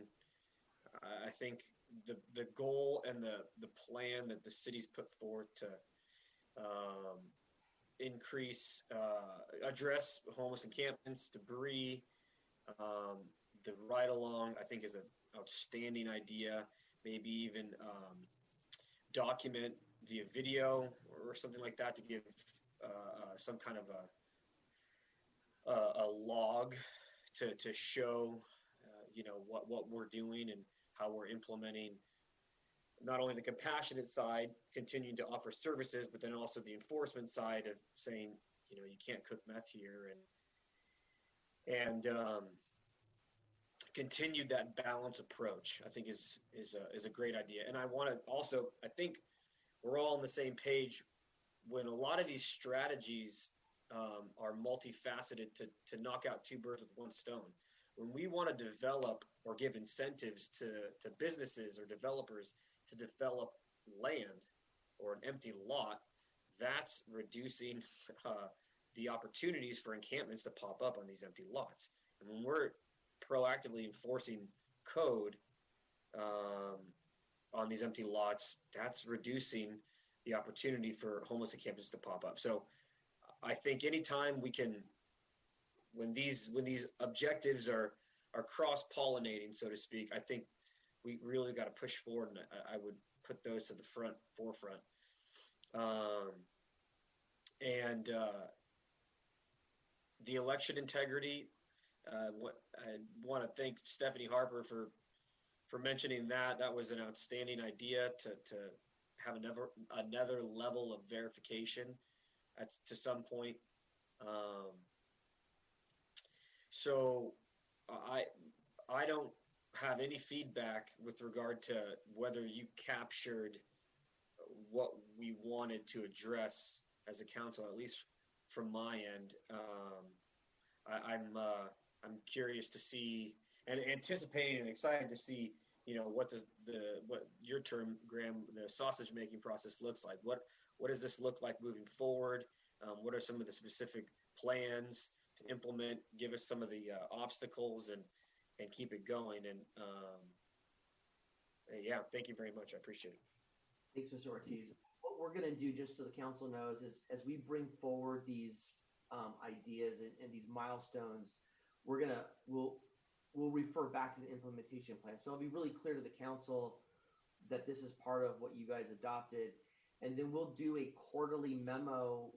I think the goal and the plan that the city's put forth to increase, address homeless encampments, debris, the ride along, I think is an outstanding idea. Maybe even document via video or something like that to give some kind of a log to show, what we're doing and how we're implementing not only the compassionate side, continuing to offer services, but then also the enforcement side of saying, you can't cook meth here and continue that balance approach, I think is a great idea. And I want to also, I think we're all on the same page when a lot of these strategies are multifaceted to knock out two birds with one stone. When we want to develop or give incentives to businesses or developers to develop land or an empty lot, that's reducing the opportunities for encampments to pop up on these empty lots. And when we're proactively enforcing code on these empty lots, that's reducing the opportunity for homeless encampments to pop up. So I think anytime we can, when these objectives are cross-pollinating, so to speak, I think we really got to push forward, and I would put those to the forefront. And the election integrity, I want to thank Stephanie Harper for mentioning that. That was an outstanding idea to have another level of verification to some point. So I don't have any feedback with regard to whether you captured what we wanted to address as a council, at least from my end. I'm curious to see and anticipating and excited to see, what your term, Graham, the sausage making process looks like. What does this look like moving forward? What are some of the specific plans to implement? Give us some of the obstacles and keep it going. And yeah, thank you very much. I appreciate it. Thanks, Mr. Ortiz. What we're going to do, just so the council knows, is as we bring forward these ideas and these milestones, we'll refer back to the implementation plan. So it'll be really clear to the council that this is part of what you guys adopted, and then we'll do a quarterly memo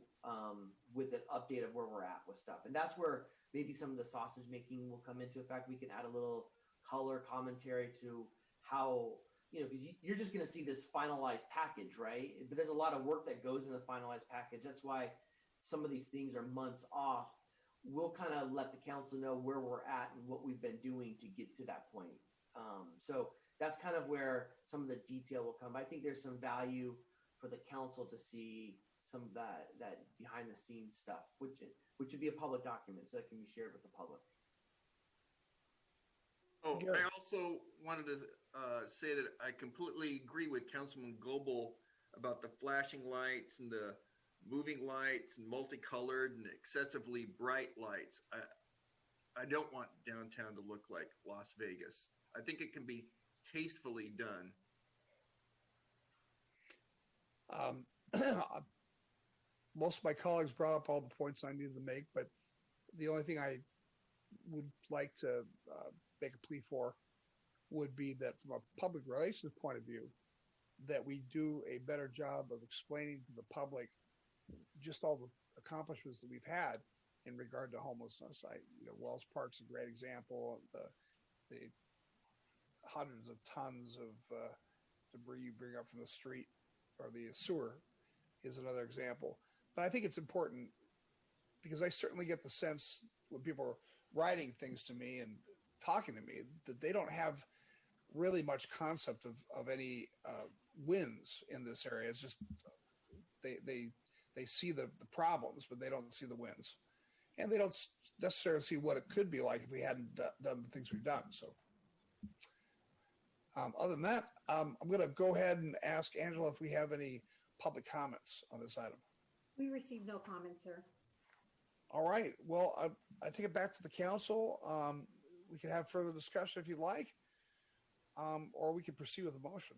with an update of where we're at with stuff. And that's where maybe some of the sausage making will come into effect. We can add a little color commentary to how, because you're just going to see this finalized package, right? But there's a lot of work that goes in the finalized package. That's why some of these things are months off. We'll kind of let the council know where we're at and what we've been doing to get to that point. So that's kind of where some of the detail will come. I think there's some value for the council to see some of that behind the scenes stuff, which would be a public document, so it can be shared with the public. Oh, I also wanted to say that I completely agree with Councilman Goebel about the flashing lights and the moving lights and multicolored and excessively bright lights. I don't want downtown to look like Las Vegas. I think it can be tastefully done. Most of my colleagues brought up all the points I needed to make, but the only thing I would like to make a plea for would be that from a public relations point of view, that we do a better job of explaining to the public just all the accomplishments that we've had in regard to homelessness. Wells Park's a great example. The hundreds of tons of debris you bring up from the street or the sewer is another example. But I think it's important because I certainly get the sense when people are writing things to me and talking to me that they don't have really much concept of any wins in this area. It's just they see the problems, but they don't see the wins. And they don't necessarily see what it could be like if we hadn't done the things we've done. So other than that, I'm going to go ahead and ask Angela if we have any public comments on this item. We received no comments, sir. All right. Well, I take it back to the council. We can have further discussion if you'd like, or we can proceed with the motion.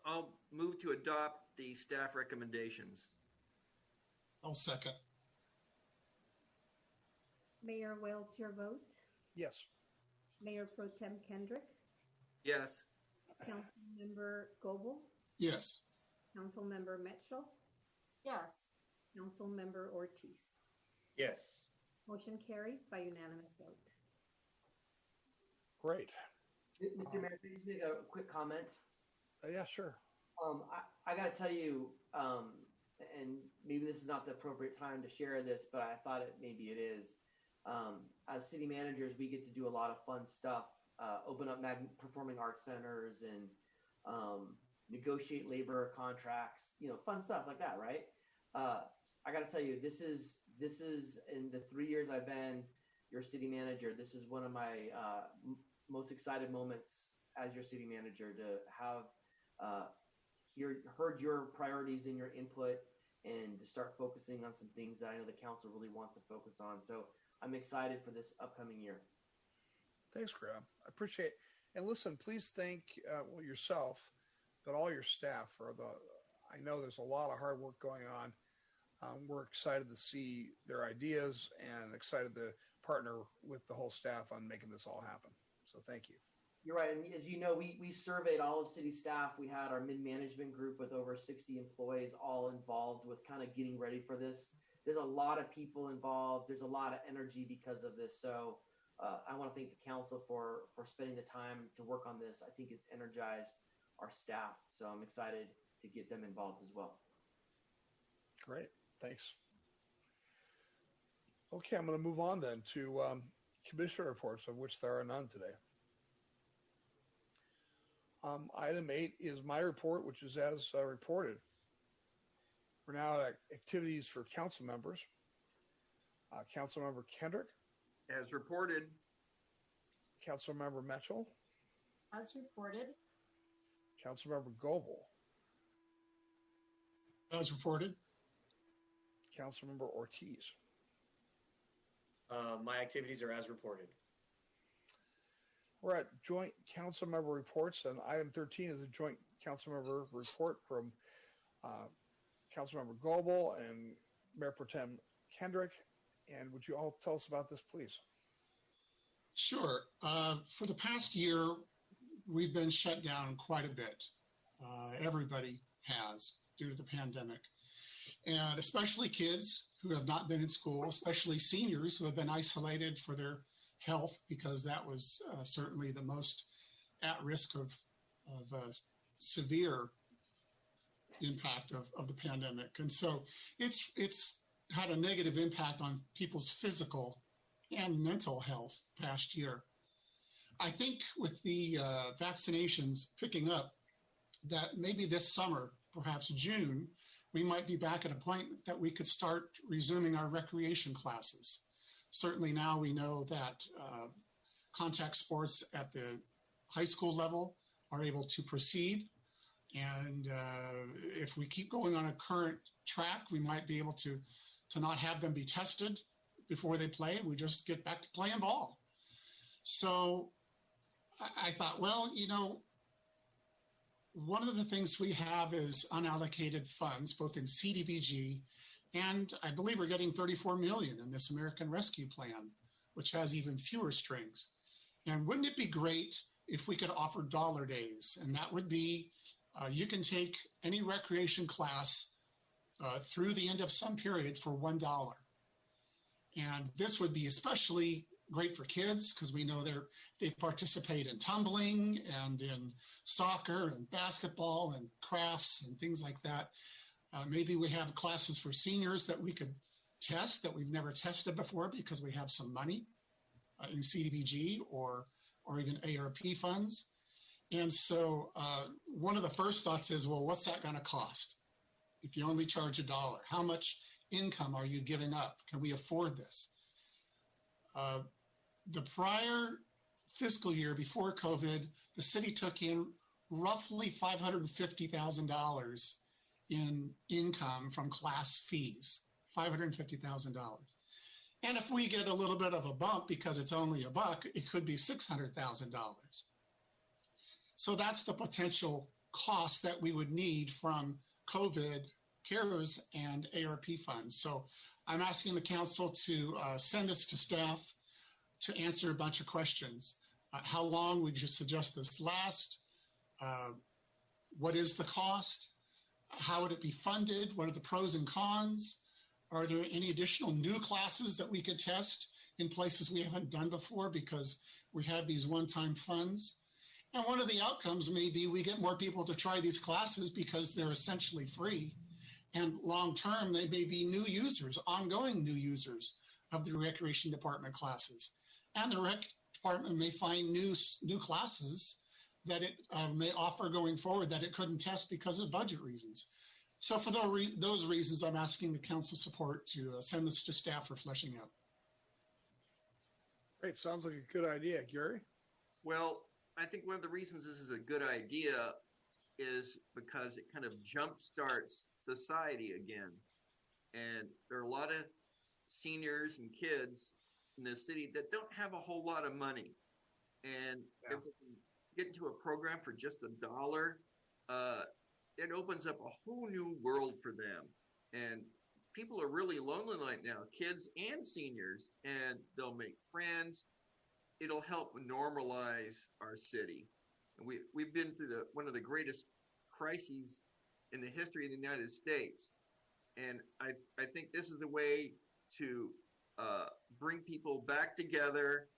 I'll move to adopt the staff recommendations. I'll second. Mayor Wells, your vote. Yes. Mayor Pro Tem Kendrick. Yes. Councilmember Goebel. Yes. Councilmember Mitchell. Yes. Councilmember Ortiz. Yes. Motion carries by unanimous vote. Great. Mr. Mayor, can I just make a quick comment? Yeah, sure. I got to tell you, and maybe this is not the appropriate time to share this, but I thought maybe it is. As city managers, we get to do a lot of fun stuff, open up performing arts centers and negotiate labor contracts, fun stuff like that, right? I got to tell you, this is in the 3 years I've been your city manager. This is one of my most excited moments as your city manager to have heard your priorities and your input and to start focusing on some things that I know the council really wants to focus on. So I'm excited for this upcoming year. Thanks, Graham. I appreciate it. And listen, please thank yourself, but all your staff for I know there's a lot of hard work going on. We're excited to see their ideas and excited to partner with the whole staff on making this all happen. So thank you. You're right. And as you know, we surveyed all of city staff. We had our mid-management group with over 60 employees all involved with kind of getting ready for this. There's a lot of people involved. There's a lot of energy because of this. So I want to thank the council for spending the time to work on this. I think it's energized our staff. So I'm excited to get them involved as well. Great. Thanks. Okay, I'm going to move on then to commissioner reports, of which there are none today. Item 8 is my report, which is as reported. We're now at activities for council members. Councilmember Kendrick. As reported. Councilmember Mitchell. As reported. Councilmember Goebel. As reported. Councilmember Ortiz. My activities are as reported. We're at joint council member reports, and item 13 is a joint council member report from Councilmember Goebel and Mayor Pro Tem Kendrick. And would you all tell us about this, please? Sure. For the past year, we've been shut down quite a bit. Everybody has due to the pandemic. And especially kids who have not been in school, especially seniors who have been isolated for their health, because that was certainly the most at risk of severe impact of the pandemic. And so it's had a negative impact on people's physical and mental health past year. I think with the vaccinations picking up, that maybe this summer, perhaps June, we might be back at a point that we could start resuming our recreation classes. Certainly now we know that contact sports at the high school level are able to proceed. And if we keep going on a current track, we might be able to not have them be tested before they play. We just get back to playing ball. So I thought, well, you know, one of the things we have is unallocated funds, both in CDBG and I believe we're getting 34 million in this American Rescue Plan, which has even fewer strings. And wouldn't it be great if we could offer dollar days? And that would be, you can take any recreation class through the end of some period for $1. And this would be especially great for kids because we know they participate in tumbling and in soccer and basketball and crafts and things like that. Maybe we have classes for seniors that we could test that we've never tested before because we have some money in CDBG or even ARP funds. And so one of the first thoughts is, well, what's that going to cost? If you only charge $1, how much income are you giving up? Can we afford this? The prior fiscal year before COVID, the city took in roughly $550,000 in income from class fees, $550,000. And if we get a little bit of a bump because it's only $1, it could be $600,000. So that's the potential cost that we would need from COVID CARES and ARP funds. So I'm asking the council to send this to staff to answer a bunch of questions. How long would you suggest this last? What is the cost? How would it be funded? What are the pros and cons? Are there any additional new classes that we could test in places we haven't done before because we have these one-time funds? And one of the outcomes may be we get more people to try these classes because they're essentially free. And long-term, they may be new users, ongoing new users of the Recreation Department classes. And the Rec Department may find new classes that it may offer going forward that it couldn't test because of budget reasons. So for those reasons, I'm asking the council support to send this to staff for fleshing out. Great. Sounds like a good idea. Gary? Well, I think one of the reasons this is a good idea is because it kind of jumpstarts society again. And there are a lot of seniors and kids in the city that don't have a whole lot of money. And if they can get into a program for just $1, it opens up a whole new world for them. And people are really lonely right now, kids and seniors, and they'll make friends. It'll help normalize our city. And we've been through one of the greatest crises in the history of the United States. And I think this is a way to bring people back together.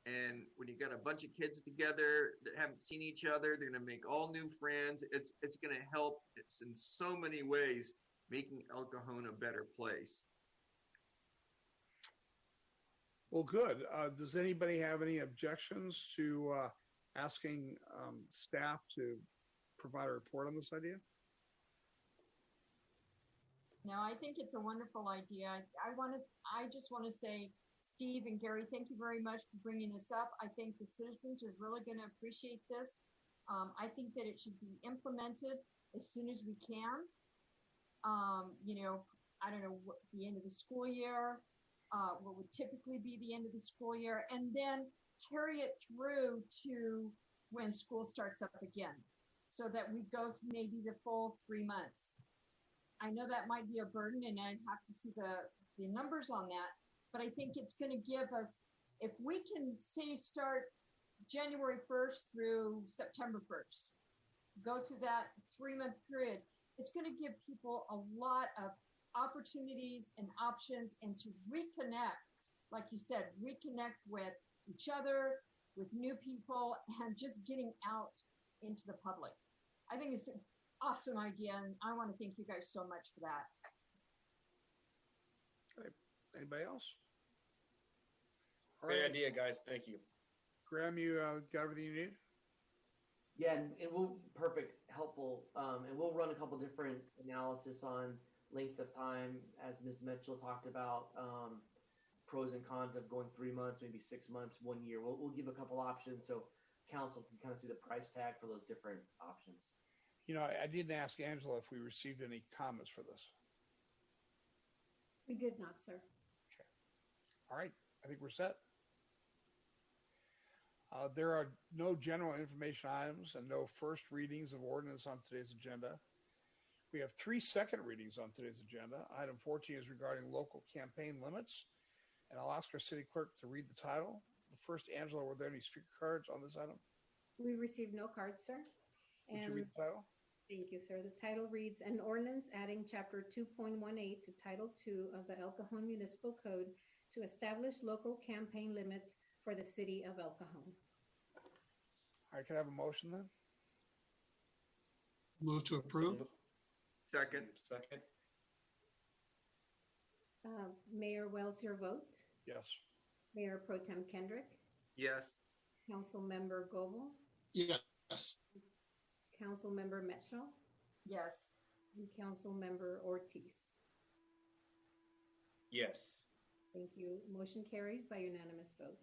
And when you got a bunch of kids together that haven't seen each other, they're going to make all new friends. It's going to help. It's in so many ways making El Cajon a better place. Well, good. Does anybody have any objections to asking staff to provide a report on this idea? No, I think it's a wonderful idea. I just want to say, Steve and Gary, thank you very much for bringing this up. I think the citizens are really going to appreciate this. I think that it should be implemented as soon as we can. I don't know what the end of the school year, what would typically be the end of the school year, and then carry it through to when school starts up again, so that we go through maybe the full 3 months. I know that might be a burden, and I'd have to see the numbers on that, but I think it's going to give us, if we can say start January 1st through September 1st, go through that 3-month period, it's going to give people a lot of opportunities and options, and to reconnect, like you said, reconnect with each other, with new people, and just getting out into the public. I think it's an awesome idea, and I want to thank you guys so much for that. Okay. Anybody else? All Great right. idea, guys. Thank you. Graham, you got everything you need? Yeah, and it will perfect, helpful, and we'll run a couple different analysis on length of time, as Ms. Mitchell talked about, pros and cons of going 3 months, maybe 6 months, 1 year. We'll give a couple options so council can kind of see the price tag for those different options. You know, I didn't ask Angela if we received any comments for this. We did not, sir. Okay. All right. I think we're set. There are no general information items and no first readings of ordinance on today's agenda. We have 3 second readings on today's agenda. Item 14 is regarding local campaign limits. And I'll ask our city clerk to read the title. First, Angela, were there any speaker cards on this item? We received no cards, sir. Would you read the title? Thank you, sir. The title reads, an ordinance adding chapter 2.18 to title 2 of the El Cajon Municipal Code to establish local campaign limits for the city of El Cajon. All right, can I have a motion then? Move to approve. Second. Second. Mayor Wells, your vote. Yes. Mayor Pro Tem Kendrick. Yes. Council Member Goebel. Yes. Council Member Mitchell. Yes. And Council Member Ortiz. Yes. Thank you. Motion carries by unanimous vote.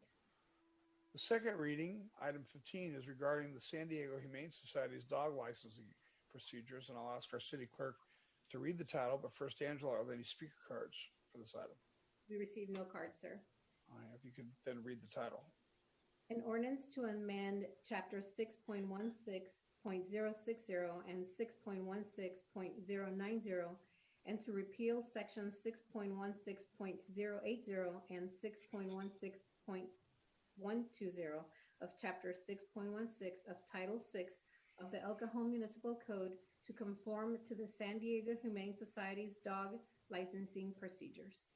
The second reading, item 15, is regarding the San Diego Humane Society's dog licensing procedures, and I'll ask our city clerk to read the title. But first, Angela, are there any speaker cards for this item? We received no cards, sir. All right, if you could then read the title. An ordinance to amend Chapter 6.16.060 and 6.16.090 and to repeal Sections 6.16.080 and 6.16.120 of Chapter 6.16 of Title 6 of the El Cajon Municipal Code to conform to the San Diego Humane Society's dog licensing procedures.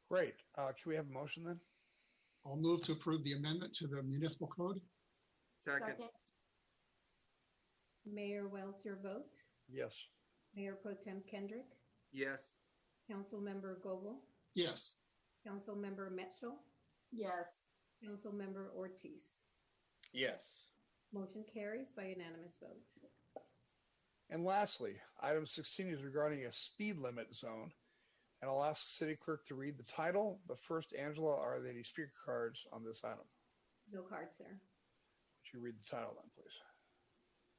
Great. Can we have a motion then? I'll move to approve the amendment to the municipal code. Second. Mayor Wells, your vote. Yes. Mayor Pro Tem Kendrick. Yes. Council Member Goebel. Yes. Council Member Mitchell. Yes. Council Member Ortiz. Yes. Motion carries by unanimous vote. And lastly, item 16 is regarding a speed limit zone. And I'll ask City Clerk to read the title. But first, Angela, are there any speaker cards on this item? No card, sir. Would you read the title then, please?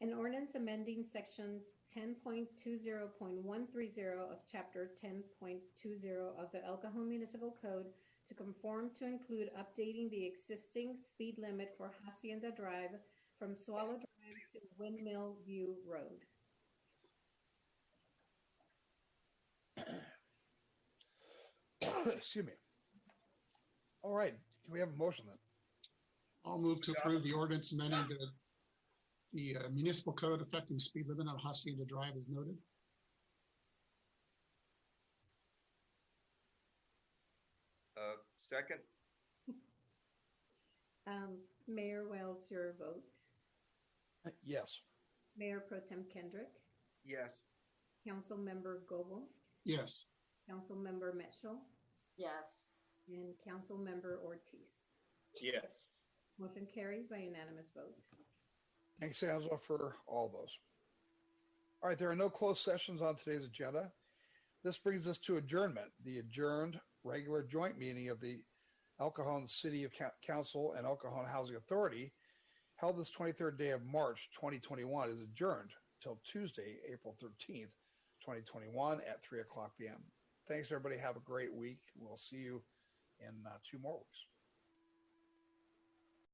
An ordinance amending section 10.20.130 of chapter 10.20 of the El Cajon Municipal Code to conform to include updating the existing speed limit for Hacienda Drive from Swallow Drive to Windmill View Road. Excuse me. All right. Can we have a motion then? I'll move to approve the ordinance amending the municipal code affecting speed limit on Hacienda Drive as noted. Second? Mayor Wells, your vote. Yes. Mayor Pro Tem Kendrick. Yes. Council Member Goebel. Yes. Council Member Mitchell. Yes. And Council Member Ortiz. Yes. Motion carries by unanimous vote. Thanks, Angela, for all those. All right, there are no closed sessions on today's agenda. This brings us to adjournment, the adjourned regular joint meeting of the El Cajon City of Council and El Cajon Housing Authority, held this 23rd day of March 2021, is adjourned until Tuesday, April 13th, 2021 at 3 o'clock p.m. Thanks, everybody. Have a great week. We'll see you in 2 more weeks.